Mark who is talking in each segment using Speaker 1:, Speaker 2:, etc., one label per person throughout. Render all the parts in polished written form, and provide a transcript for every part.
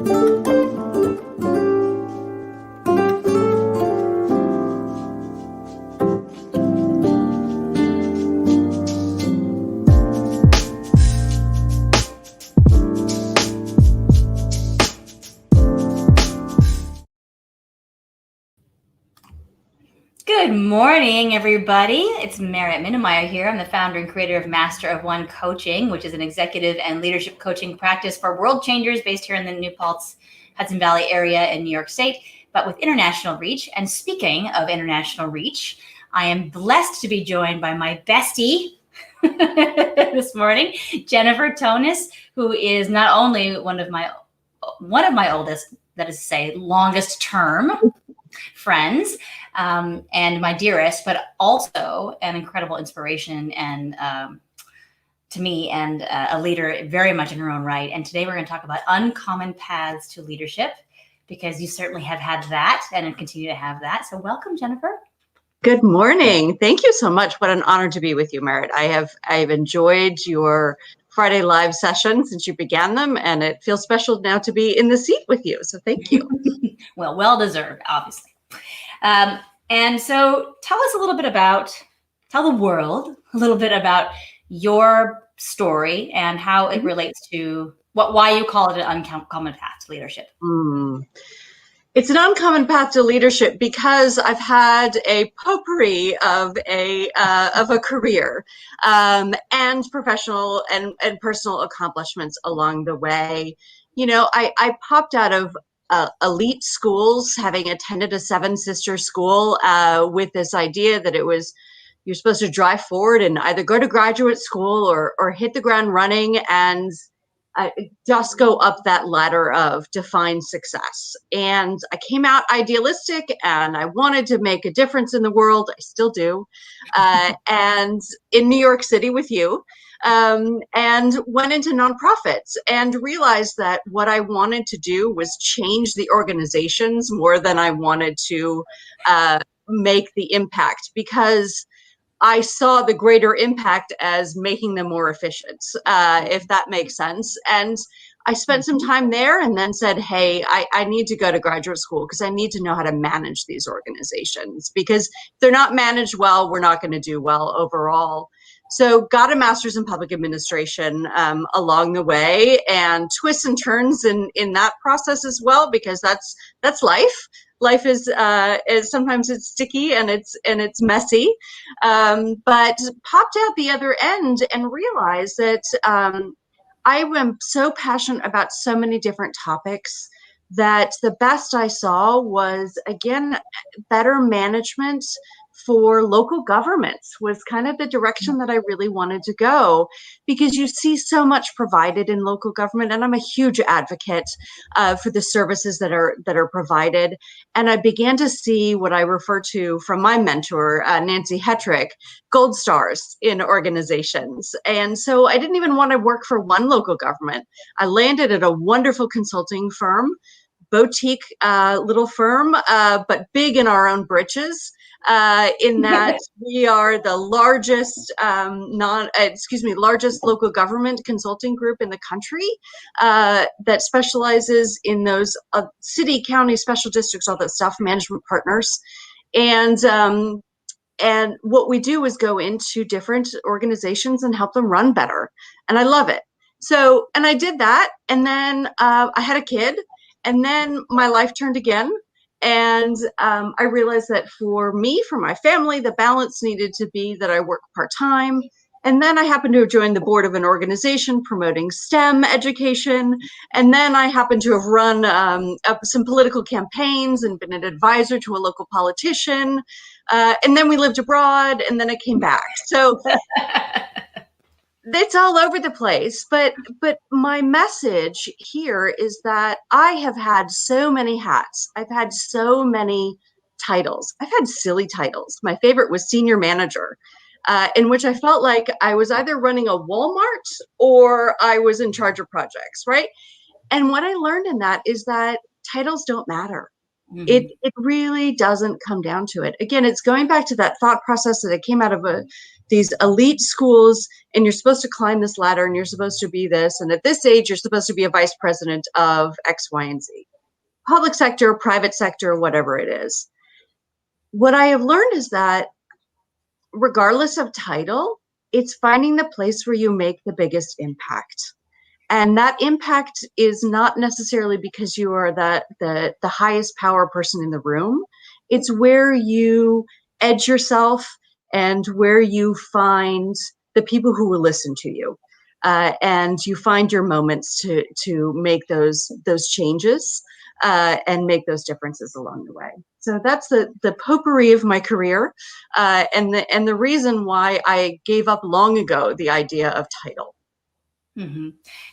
Speaker 1: Good morning, everybody. It's Merritt here. I'm the founder and creator of Master of One Coaching, which is an executive and leadership coaching practice for world changers based here in the New Paltz, Hudson Valley area in New York State, but with international reach. And speaking of international reach, I am blessed to be joined by my bestie this morning, Jennifer Tonnis, who is not only one of my oldest, that is to say, longest term friends, and my dearest, but also an incredible inspiration and to me, and a leader very much in her own right. And today we're going to talk about uncommon paths to leadership, because you certainly have had that and continue to have that. So welcome, Jennifer.
Speaker 2: Good morning. Thank you so much. What an honor to be with you, Merritt. I've enjoyed your Friday live sessions since you began them, and it feels special now to be in the seat with you. So thank you.
Speaker 1: Well deserved, obviously. And so tell the world a little bit about your story and how it relates to why you call it an uncommon path to leadership.
Speaker 2: It's an uncommon path to leadership because I've had a potpourri of a career, and professional and personal accomplishments along the way. You know, I popped out of elite schools, having attended a seven-sister school, with this idea that you're supposed to drive forward and either go to graduate school or hit the ground running and just go up that ladder of defined success. And I came out idealistic and I wanted to make a difference in the world. I still do. And in New York City with you, and went into nonprofits and realized that what I wanted to do was change the organizations more than I wanted to make the impact, because I saw the greater impact as making them more efficient, if that makes sense. And I spent some time there and then said, hey, I need to go to graduate school because I need to know how to manage these organizations, because if they're not managed well, we're not going to do well overall. So got a master's in public administration along the way, and twists and turns in that process as well, because that's life. Life is sometimes it's sticky and it's messy, but popped out the other end and realized that I am so passionate about so many different topics that the best I saw was, again, better management for local governments was kind of the direction that I really wanted to go, because you see so much provided in local government, and I'm a huge advocate for the services that are provided. And I began to see what I refer to from my mentor, Nancy Hetrick, gold stars in organizations. And so I didn't even want to work for one local government. I landed at a wonderful consulting firm, boutique little firm, but big in our own britches. In that we are the largest largest local government consulting group in the country, that specializes in those city, county, special districts, all that stuff, management partners. And what we do is go into different organizations and help them run better. And I love it. So, and I did that. And then I had a kid, and then my life turned again. And I realized that for me, for my family, the balance needed to be that I work part-time. And then I happened to have joined the board of an organization promoting STEM education. And then I happened to have run some political campaigns and been an advisor to a local politician. And then we lived abroad, and then I came back. So it's all over the place, but my message here is that I have had so many hats. I've had so many titles. I've had silly titles. My favorite was senior manager, in which I felt like I was either running a Walmart or I was in charge of projects, right? And what I learned in that is that titles don't matter. It really doesn't come down to it. Again, it's going back to that thought process that it came out of these elite schools, and you're supposed to climb this ladder, and you're supposed to be this, and at this age, you're supposed to be a vice president of X, Y, and Z. Public sector, private sector, whatever it is. What I have learned is that regardless of title, it's finding the place where you make the biggest impact. And that impact is not necessarily because you are the highest power person in the room. It's where you edge yourself and where you find the people who will listen to you. And you find your moments to make those changes and make those differences along the way. So that's the potpourri of my career, and the reason why I gave up long ago the idea of title.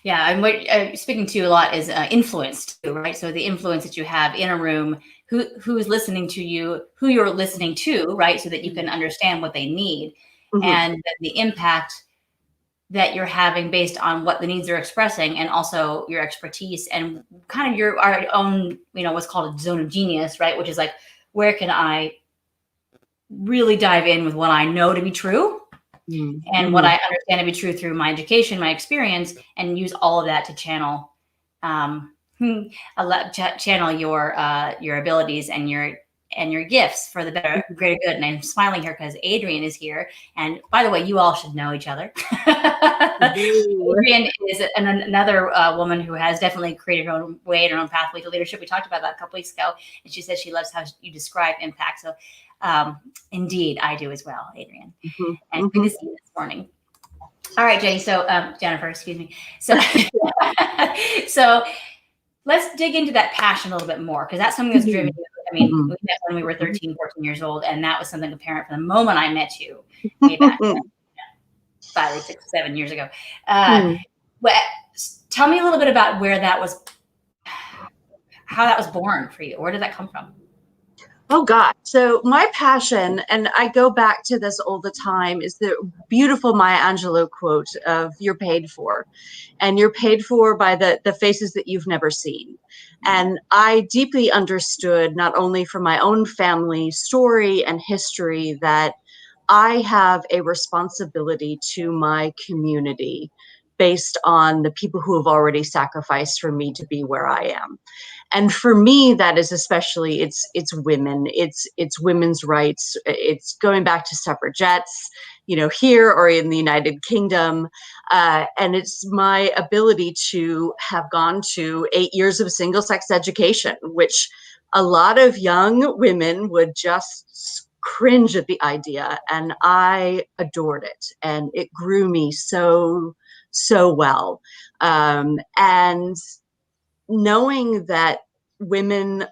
Speaker 1: Yeah, and what speaking to you a lot is influence too, right? So the influence that you have in a room, who's listening to you, who you're listening to, right? So that you can understand what they need, and then the impact that you're having based on what the needs are expressing, and also your expertise and kind of our own, what's called a zone of genius, right? Which is like, where can I really dive in with what I know to be true and what I understand to be true through my education, my experience, and use all of that to channel your abilities and your gifts for the greater good. And I'm smiling here because Adrienne is here. And by the way, you all should know each other. Adrienne is another woman who has definitely created her own way and her own pathway to leadership. We talked about that a couple weeks ago, and she says she loves how you describe impact. So indeed, I do as well, Adrienne. And good to see you this morning. All right, Jenny. So Jennifer, excuse me. So so let's dig into that passion a little bit more, because that's something that's driven you. I mean, we met when we were 13, 14 years old, and that was something apparent from the moment I met you way back 5 or 6, 7 years ago. Tell me a little bit about how that was born for you. Where did that come from?
Speaker 2: Oh God. So my passion, and I go back to this all the time, is the beautiful Maya Angelou quote of "You're paid for," and you're paid for by the faces that you've never seen. And I deeply understood, not only from my own family story and history, that I have a responsibility to my community based on the people who have already sacrificed for me to be where I am. And for me, that is especially it's women, it's women's rights, it's going back to suffragettes, here or in the United Kingdom, and it's my ability to have gone to 8 years of single-sex education, which a lot of young women would just cringe at the idea, and I adored it, and it grew me so well, and knowing that women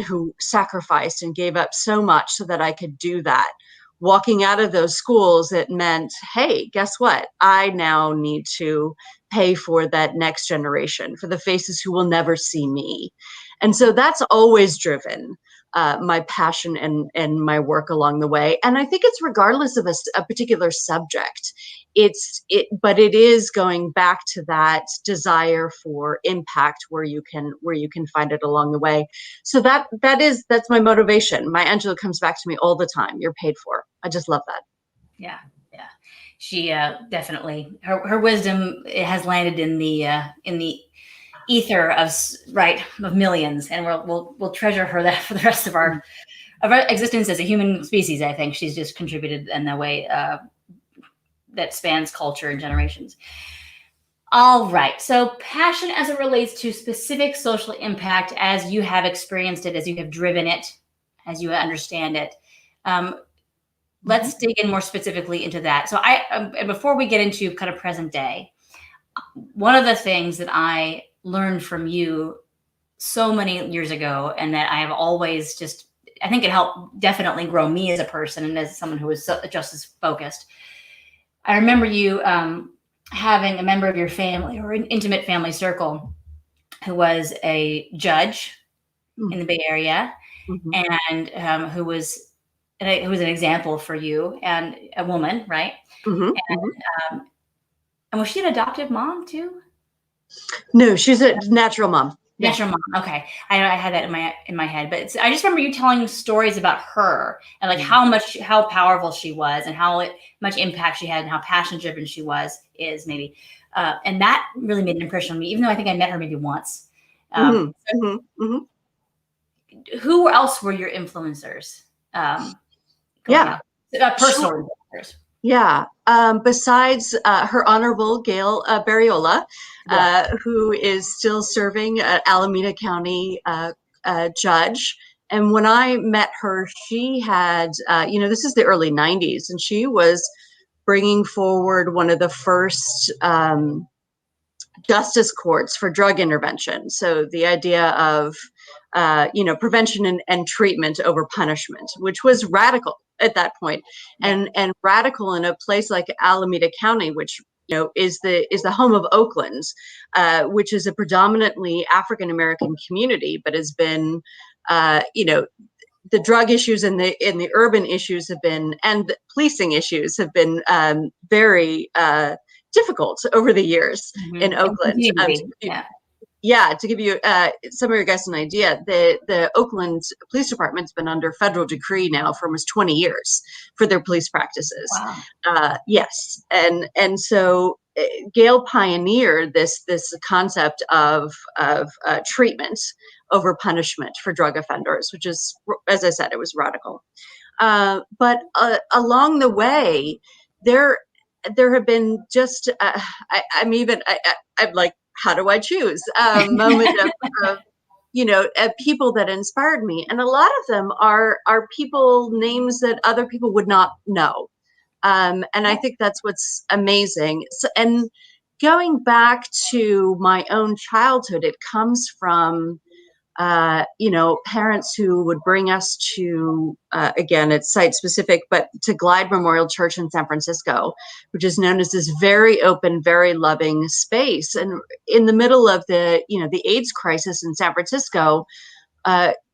Speaker 2: who sacrificed and gave up so much so that I could do that. Walking out of those schools, it meant, hey, guess what? I now need to pay for that next generation, for the faces who will never see me. And so that's always driven my passion and my work along the way. And I think it's regardless of a particular subject. But it is going back to that desire for impact where you can find it along the way. So that's my motivation. My Angelou comes back to me all the time. You're paid for. I just love that.
Speaker 1: Yeah. She definitely her wisdom has landed in the ether of millions, and we'll treasure her that for the rest of our existence as a human species. I think she's just contributed in a way that spans culture and generations. All right. So passion as it relates to specific social impact, as you have experienced it, as you have driven it, as you understand it. Let's dig in more specifically into that. So and before we get into kind of present day, one of the things that I learned from you so many years ago, and that I have always I think it helped definitely grow me as a person and as someone who was just as focused. I remember you having a member of your family or an intimate family circle who was a judge in the Bay Area, and who was an example for you, and a woman, right? And was she an adoptive mom too?
Speaker 2: No, she's a natural mom. Yeah.
Speaker 1: That's your mom. Okay. I had that in my head, but I just remember you telling stories about her and like how powerful she was and how much impact she had and how passion driven she is maybe. And that really made an impression on me, even though I think I met her maybe once. Who else were your influencers growing
Speaker 2: Yeah.
Speaker 1: up? Personal influencers.
Speaker 2: Yeah. Besides her Honorable Gail Barriola, who is still serving at Alameda County judge. And when I met her, she had, this is the early 90s, and she was bringing forward one of the first justice courts for drug intervention. So the idea of, prevention and treatment over punishment, which was radical at that point, and radical in a place like Alameda County, which is the home of Oakland, which is a predominantly African American community, but has been, the drug issues and the urban issues have been, and the policing issues have been very difficult over the years in Oakland. To give you some of your guys an idea, the Oakland Police Department's been under federal decree now for almost 20 years for their police practices.
Speaker 1: Wow.
Speaker 2: Yes, and so Gail pioneered this concept of treatment over punishment for drug offenders, which is, as I said, it was radical. But along the way, there have been just I'm like, how do I choose a moment of people that inspired me, and a lot of them are people names that other people would not know, and I think that's what's amazing. So, and going back to my own childhood, it comes from parents who would bring us to, again, it's site specific, but to Glide Memorial Church in San Francisco, which is known as this very open, very loving space. And in the middle of the AIDS crisis in San Francisco,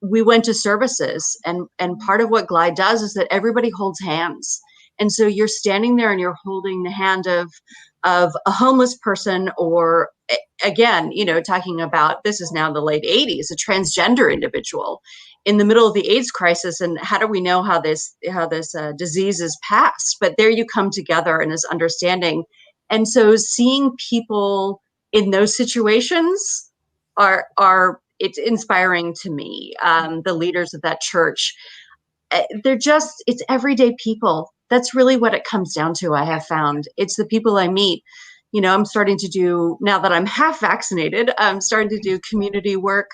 Speaker 2: we went to services, and part of what Glide does is that everybody holds hands. And so you're standing there and you're holding the hand of a homeless person, or again, talking about, this is now the late 80s, a transgender individual in the middle of the AIDS crisis. And how do we know how this disease is passed? But there you come together in this understanding. And so seeing people in those situations it's inspiring to me. The leaders of that church, it's everyday people. That's really what it comes down to. I have found it's the people I meet. I'm starting to do, now that I'm half vaccinated, I'm starting to do community work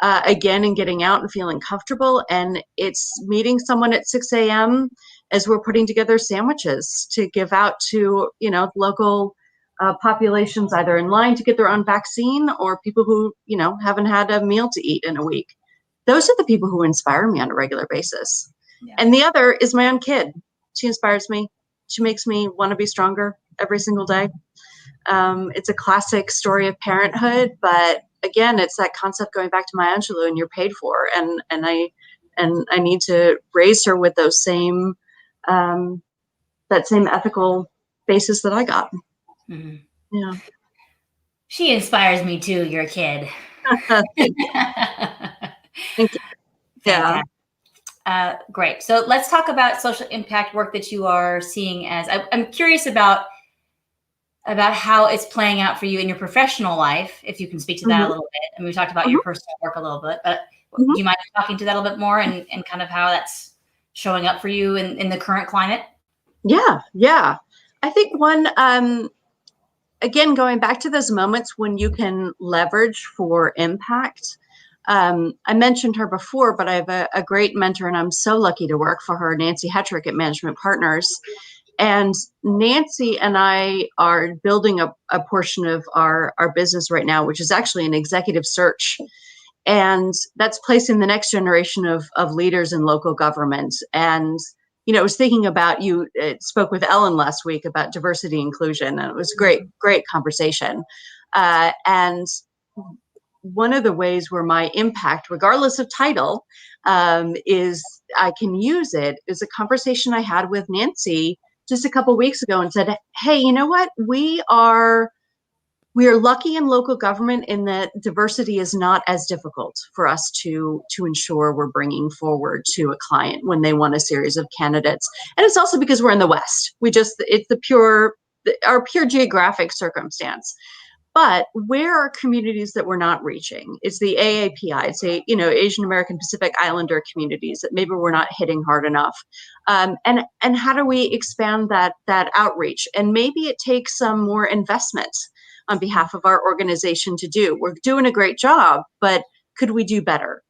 Speaker 2: again, and getting out and feeling comfortable. And it's meeting someone at 6 a.m. as we're putting together sandwiches to give out to, local populations, either in line to get their own vaccine, or people who, haven't had a meal to eat in a week. Those are the people who inspire me on a regular basis. Yeah. And the other is my own kid. She inspires me. She makes me want to be stronger every single day. It's a classic story of parenthood, but again, it's that concept going back to Maya Angelou, and you're paid for. And I need to raise her with those same, that same ethical basis that I got.
Speaker 1: Mm-hmm.
Speaker 2: Yeah.
Speaker 1: She inspires me too, your kid.
Speaker 2: Thank you.
Speaker 1: Yeah. Great. So let's talk about social impact work that you are seeing as, I'm curious about how it's playing out for you in your professional life, if you can speak to that a little bit. And we talked about your personal work a little bit, but do you mind talking to that a little bit more and kind of how that's showing up for you in the current climate?
Speaker 2: Yeah. I think one, again, going back to those moments when you can leverage for impact. I mentioned her before, but I have a great mentor, and I'm so lucky to work for her, Nancy Hetrick at Management Partners. And Nancy and I are building a portion of our business right now, which is actually an executive search. And that's placing the next generation of leaders in local government. And, I was thinking about, you spoke with Ellen last week about diversity inclusion, and it was a great conversation. And one of the ways where my impact, regardless of title, is I can use it, is a conversation I had with Nancy just a couple of weeks ago, and said, hey, you know what? We are We are lucky in local government in that diversity is not as difficult for us to ensure we're bringing forward to a client when they want a series of candidates. And it's also because we're in the West. It's our pure geographic circumstance. But where are communities that we're not reaching? It's the AAPI, it's Asian American Pacific Islander communities that maybe we're not hitting hard enough. And how do we expand that outreach? And maybe it takes some more investment on behalf of our organization to do. We're doing a great job, but could we do better?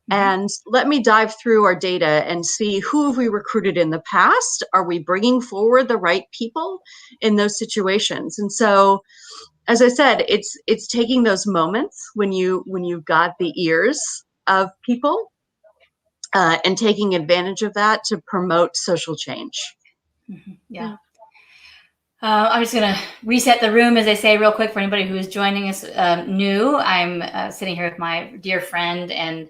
Speaker 2: And let me dive through our data and see who have we recruited in the past? Are we bringing forward the right people in those situations? And so, as I said, it's taking those moments when you've got the ears of people and taking advantage of that to promote social change.
Speaker 1: Yeah. I'm just going to reset the room, as I say, real quick for anybody who is joining us new. I'm sitting here with my dear friend and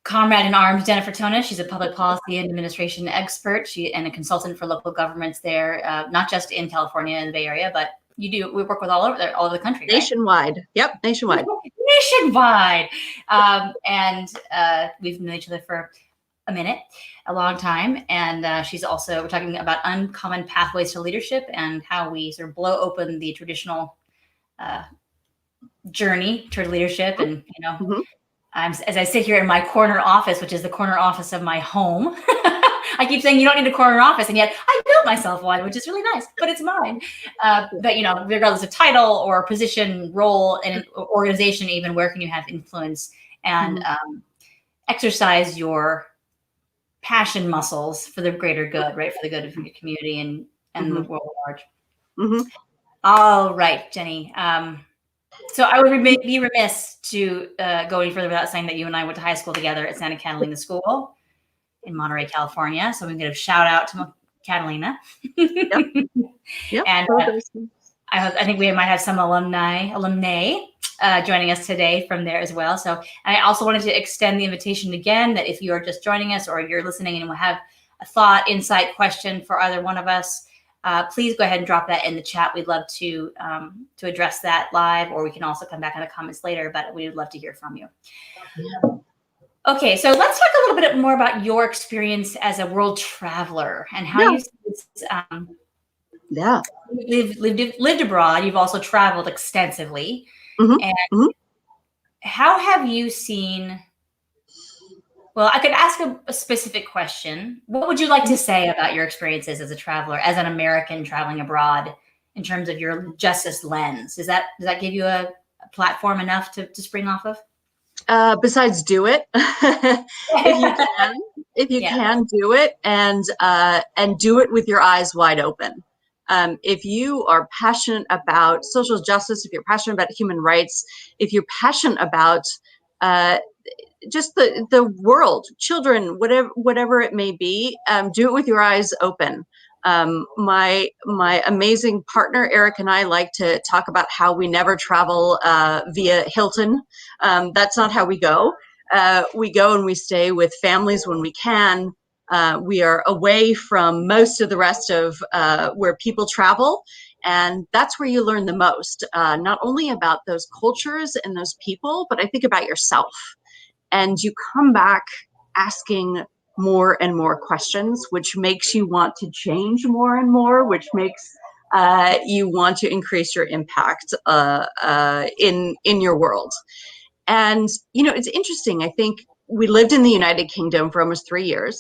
Speaker 1: comrade in arms, Jennifer Tonnis. She's a public policy and administration expert and a consultant for local governments there, not just in California and the Bay Area, but we work with all over the country.
Speaker 2: Nationwide. Right? Yep, nationwide.
Speaker 1: Nationwide. And we've known each other for a long time. And we're talking about uncommon pathways to leadership and how we sort of blow open the traditional journey toward leadership. And, as I sit here in my corner office, which is the corner office of my home, I keep saying you don't need a corner office, and yet I built myself one, which is really nice, but it's mine. But regardless of title or position, role in an organization, even, where can you have influence and exercise your passion muscles for the greater good, right? For the good of your community and the world at large. All right, Jenny. So I would be remiss to go any further without saying that you and I went to high school together at Santa Catalina School in Monterey, California. So we can give a shout out to Catalina.
Speaker 2: Yep.
Speaker 1: And I think we might have some alumni joining us today from there as well. So I also wanted to extend the invitation again that if you are just joining us or you're listening and will have a thought, insight, question for either one of us, please go ahead and drop that in the chat. We'd love to address that live, or we can also come back in the comments later, but we would love to hear from you. Yeah. Okay, so let's talk a little bit more about your experience as a world traveler and how you lived abroad. You've also traveled extensively. And how have you seen? Well, I could ask a specific question. What would you like to say about your experiences as a traveler, as an American traveling abroad, in terms of your justice lens? Does that give you a platform enough to spring off of?
Speaker 2: Besides, do it if you can do it, and do it with your eyes wide open. If you are passionate about social justice, if you're passionate about human rights, if you're passionate about just the world, children, whatever it may be, do it with your eyes open. My amazing partner Eric and I like to talk about how we never travel via Hilton. That's not how we go. We go and we stay with families when we can. We are away from most of the rest of where people travel, and that's where you learn the most, not only about those cultures and those people, but I think about yourself. And you come back asking more and more questions, which makes you want to change more and more, which makes you want to increase your impact in your world. And, it's interesting. I think we lived in the United Kingdom for almost 3 years.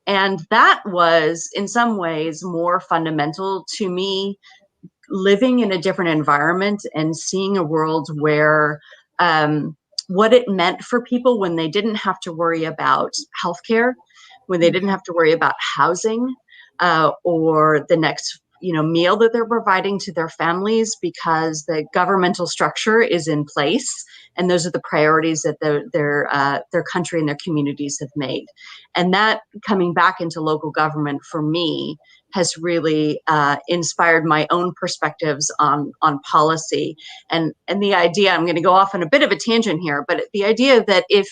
Speaker 2: And that was, in some ways, more fundamental to me, living in a different environment and seeing a world where what it meant for people when they didn't have to worry about healthcare, when they didn't have to worry about housing or the next meal that they're providing to their families, because the governmental structure is in place and those are the priorities that their country and their communities have made. And that coming back into local government for me has really inspired my own perspectives on policy. And the idea, I'm going to go off on a bit of a tangent here, but the idea that if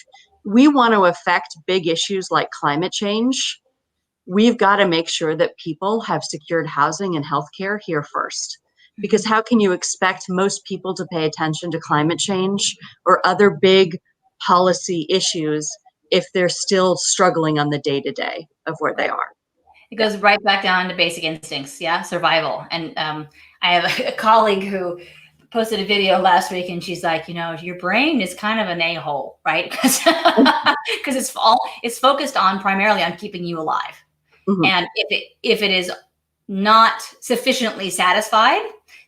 Speaker 2: we want to affect big issues like climate change, we've got to make sure that people have secured housing and healthcare here first. because how can you expect most people to pay attention to climate change or other big policy issues if they're still struggling on the day-to-day of where they are?
Speaker 1: It goes right back down to basic instincts, yeah, survival. And I have a colleague who posted a video last week, and she's like, your brain is kind of an a-hole, right? Because it's focused on primarily on keeping you alive. Mm-hmm. And if it is not sufficiently satisfied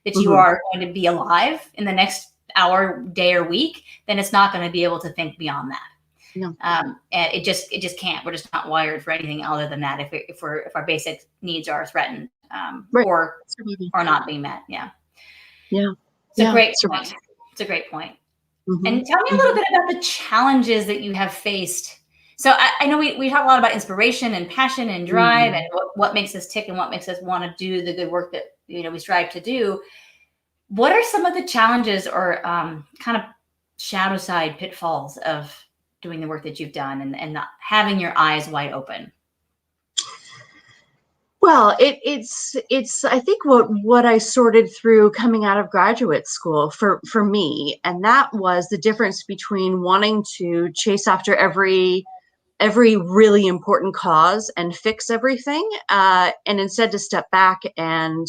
Speaker 1: that you are going to be alive in the next hour, day, or week, then it's not going to be able to think beyond that. No. And it just can't. We're just not wired for anything other than that. If our basic needs are threatened, right, or not being met. Yeah.
Speaker 2: Yeah.
Speaker 1: It's a great point. It's a great point. Mm-hmm. And tell me a little bit about the challenges that you have faced. So I know we talk a lot about inspiration and passion and drive, and what makes us tick and what makes us want to do the good work that we strive to do. What are some of the challenges or kind of shadow side pitfalls of doing the work that you've done and not having your eyes wide open?
Speaker 2: Well, it's I think what I sorted through coming out of graduate school for me, and that was the difference between wanting to chase after every really important cause and fix everything, and instead to step back and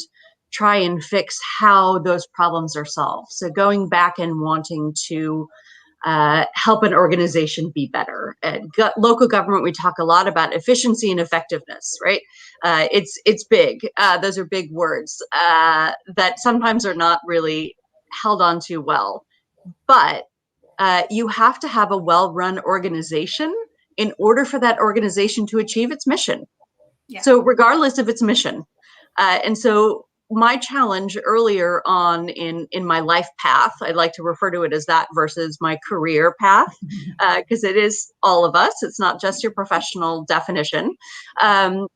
Speaker 2: try and fix how those problems are solved. So going back and wanting to help an organization be better. Local government, we talk a lot about efficiency and effectiveness, right? It's big. Those are big words that sometimes are not really held on to well. But you have to have a well-run organization in order for that organization to achieve its mission. Yeah. So regardless of its mission. And so my challenge earlier on in my life path, I like to refer to it as that versus my career path, because it is all of us. It's not just your professional definition.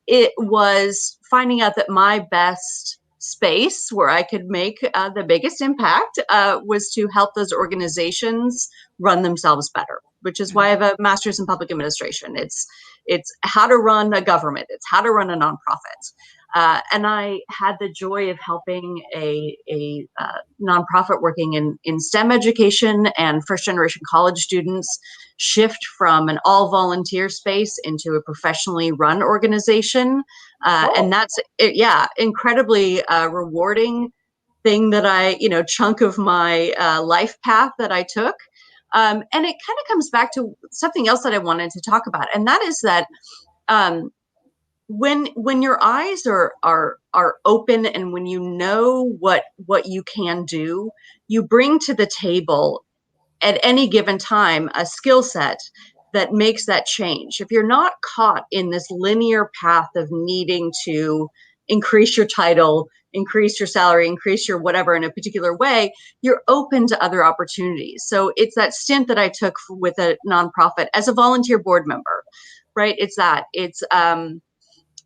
Speaker 2: It was finding out that my best space where I could make the biggest impact was to help those organizations run themselves better, which is why I have a master's in public administration. It's how to run a government. It's how to run a nonprofit. And I had the joy of helping a nonprofit working in STEM education and first-generation college students shift from an all-volunteer space into a professionally run organization. And that's, incredibly rewarding thing that chunk of my life path that I took. And it kind of comes back to something else that I wanted to talk about, and that is that when your eyes are open and when you know what you can do, you bring to the table at any given time a skill set that makes that change. If you're not caught in this linear path of needing to increase your title, increase your salary, increase your whatever in a particular way, you're open to other opportunities. So it's that stint that I took with a nonprofit as a volunteer board member, right?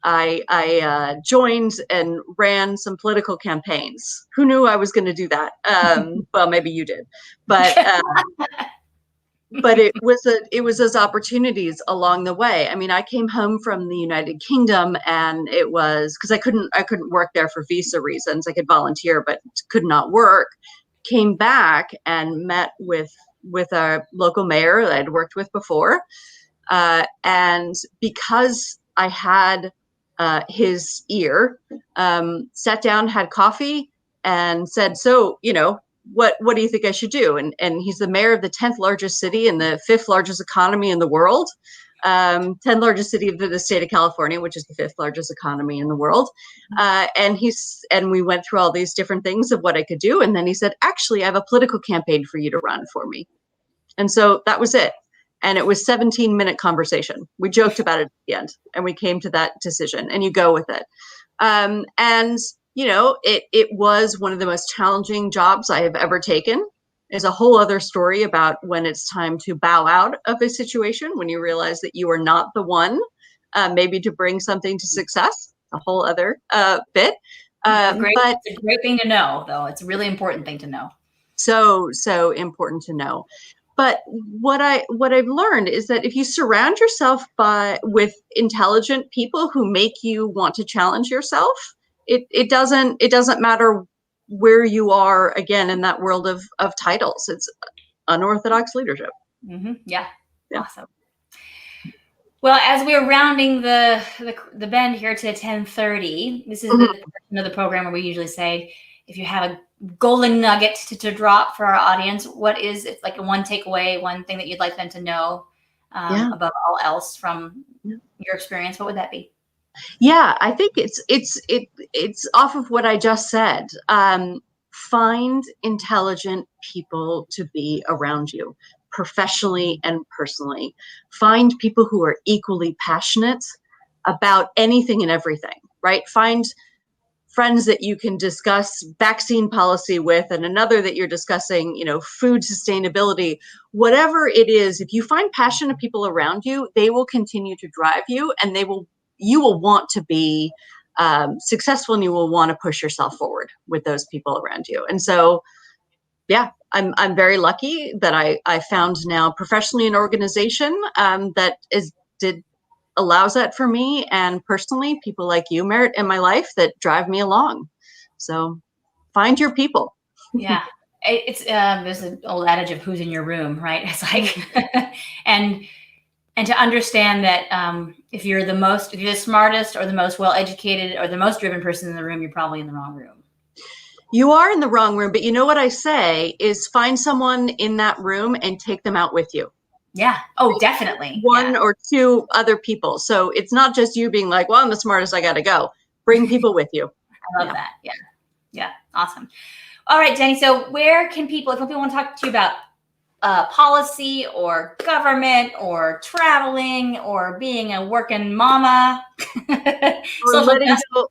Speaker 2: I joined and ran some political campaigns. Who knew I was going to do that? Well, maybe you did, but it was those opportunities along the way. I mean, I came home from the United Kingdom, and it was because I couldn't work there for visa reasons. I could volunteer, but could not work. Came back and met with a local mayor that I'd worked with before, and because I had his ear, sat down, had coffee, and said, so, what do you think I should do? And he's the mayor of the 10th largest city and the 5th largest economy in the world, 10th largest city of the state of California, which is the 5th largest economy in the world. And we went through all these different things of what I could do. And then he said, actually, I have a political campaign for you to run for me. And so that was it. And it was 17-minute conversation. We joked about it at the end, and we came to that decision, and you go with it. And, it was one of the most challenging jobs I have ever taken. There's a whole other story about when it's time to bow out of a situation, when you realize that you are not the one, maybe to bring something to success, a whole other bit.
Speaker 1: It's a great thing to know, though. It's a really important thing to know.
Speaker 2: So important to know. But what I've learned is that if you surround yourself with intelligent people who make you want to challenge yourself, it doesn't matter where you are again in that world of titles. It's unorthodox leadership.
Speaker 1: Yeah.
Speaker 2: Yeah.
Speaker 1: Awesome. Well, as we're rounding the bend here to 10:30, this is the portion of the program where we usually say, if you have a golden nugget to drop for our audience, what is it, like a one takeaway, one thing that you'd like them to know above all else from your experience? What would that be?
Speaker 2: Yeah, I think it's off of what I just said. Find intelligent people to be around you, professionally and personally. Find people who are equally passionate about anything and everything, right? Find friends that you can discuss vaccine policy with, and another that you're discussing, food sustainability. Whatever it is, if you find passionate people around you, they will continue to drive you, and you will want to be successful, and you will want to push yourself forward with those people around you. And so, yeah, I'm very lucky that I found now professionally an organization that allows that for me, and personally, people like you, Merritt, in my life that drive me along. So find your people.
Speaker 1: Yeah. It's there's an old adage of who's in your room, right? It's like, and to understand that if you're the smartest or the most well-educated or the most driven person in the room, you're probably in the wrong room.
Speaker 2: You are in the wrong room, but you know what I say is find someone in that room and take them out with you.
Speaker 1: Yeah. Oh, definitely.
Speaker 2: One or two other people. So it's not just you being like, well, I'm the smartest, I got to go. Bring people with you.
Speaker 1: I love that. Yeah. Yeah. Awesome. All right, Jenny. So where can people, if people want to talk to you about policy or government or traveling or being a working mama,
Speaker 2: or letting go,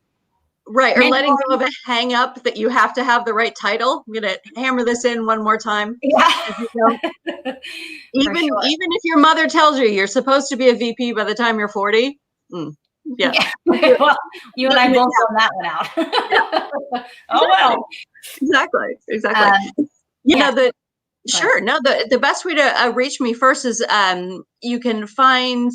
Speaker 2: right, or letting go of a hang up that you have to have the right title. I'm going to hammer this in one more time.
Speaker 1: Yeah.
Speaker 2: Even if your mother tells you you're supposed to be a VP by the time you're 40. Yeah.
Speaker 1: Well, you and I both found that one out. Oh, well.
Speaker 2: Exactly. The best way to reach me first is you can find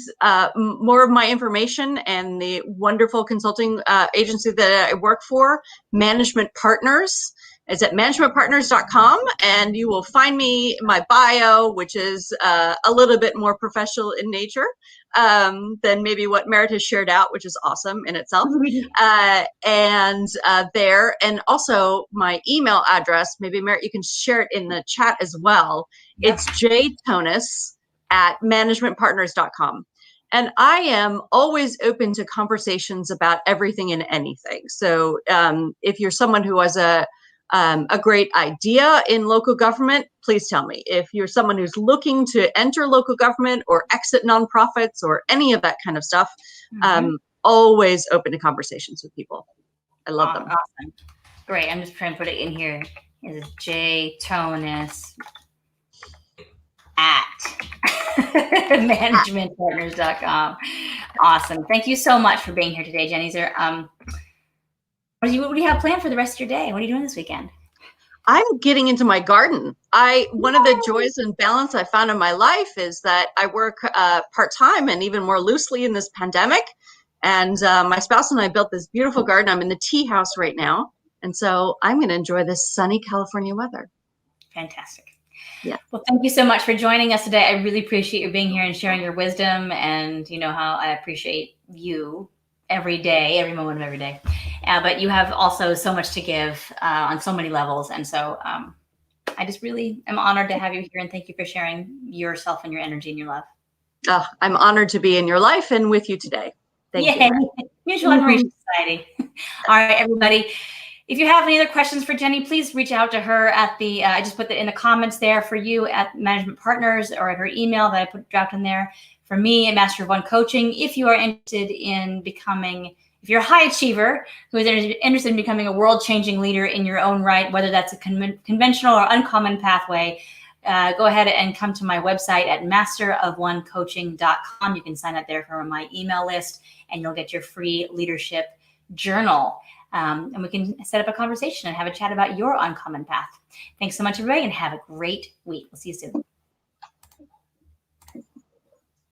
Speaker 2: more of my information and the wonderful consulting agency that I work for, Management Partners. It's at managementpartners.com, and you will find me, my bio, which is a little bit more professional in nature than maybe what Merritt has shared out, which is awesome in itself. There, and also my email address, maybe Merritt, you can share it in the chat as well. Yep. It's jtonnis at managementpartners.com. And I am always open to conversations about everything and anything. So if you're someone who has a great idea in local government, please tell me. If you're someone who's looking to enter local government or exit nonprofits or any of that kind of stuff, always open to conversations with people. I love them.
Speaker 1: Awesome. Great. I'm just trying to put it in here. Is jtonnis at managementpartners.com. Awesome. Thank you so much for being here today, Jenny. What do you have planned for the rest of your day? What are you doing this weekend?
Speaker 2: I'm getting into my garden. One of the joys and balance I found in my life is that I work part-time and even more loosely in this pandemic. And my spouse and I built this beautiful garden. I'm in the tea house right now. And so I'm going to enjoy this sunny California weather.
Speaker 1: Fantastic.
Speaker 2: Yeah.
Speaker 1: Well, thank you so much for joining us today. I really appreciate you being here and sharing your wisdom. And you know how I appreciate you every day, every moment of every day. But you have also so much to give on so many levels. And so I just really am honored to have you here. And thank you for sharing yourself and your energy and your love.
Speaker 2: I'm honored to be in your life and with you today. Thank you.
Speaker 1: Mutual Admiration Society. All right, everybody. If you have any other questions for Jenny, please reach out to her at the, I just put that in the comments there for you at Management Partners, or at her email that I dropped in there. For me at Master of One Coaching, if you are interested in becoming, if you're a high achiever who is interested in becoming a world-changing leader in your own right, whether that's a conventional or uncommon pathway, go ahead and come to my website at masterofonecoaching.com. You can sign up there for my email list, and you'll get your free leadership journal. And we can set up a conversation and have a chat about your uncommon path. Thanks so much, everybody, and have a great week. We'll see you soon.